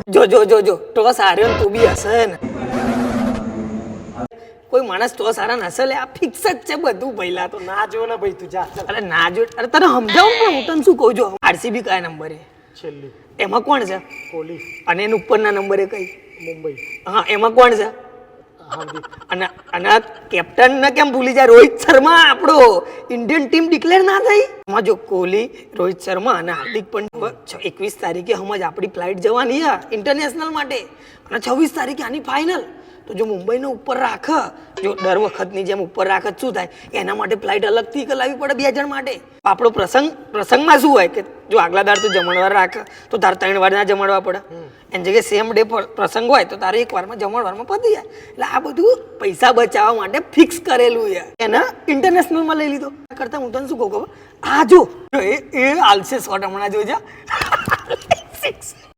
જો જો જો જો ટોસ હાર્યો ને તું બી હશે ને કોઈ માણસ ટોસ હારા ને હશે લે આ ફિક્સ જ છે બધું પહેલા તો ના જો ને ભાઈ તું જા ચાલ. અરે ના જો અરે તને સમજાવું પણ હું તને શું કહું છું આરસીબી કયા નંબરે છેલ્લી એમાં કોણ છે કોહલી અને એના ઉપરના નંબરે કઈ મુંબઈ હા એમાં કોણ છે હાર્દિક અને અને કેપ્ટન ને કેમ ભૂલી જાય રોહિત શર્મા આપણો ઇન્ડિયન ટીમ ડિક્લેર ના થઈ એમાં જો કોહલી રોહિત શર્મા અને હાર્દિક પંડ્યા 21 તારીખે હમણાં આપણી ફ્લાઇટ જવાની છે ઇન્ટરનેશનલ માટે અને 26 તારીખે આની ફાઇનલ તો જો મુંબઈને ઉપર રાખે જો દર વખતની જેમ ઉપર રાખે શું થાય એના માટે ફ્લાઇટ અલગથી કરાવવી પડે 2 જણ માટે આપણો પ્રસંગમાં શું હોય કે જો આગલા દાડ તું જમણવાર રાખે તો તારે 3 વાર ના જમણવા પડે એની જગ્યાએ સેમ ડે પ્રસંગ હોય તો તારે 1 વારમાં જમણવારમાં પતી જાય એટલે આ બધું પૈસા બચાવવા માટે ફિક્સ કરેલું છે એને ઇન્ટરનેશનલમાં લઈ લીધો કરતા હું તને શું કહું ખબર આ જો એ હાલશે શોટ હમણાં જોજો 6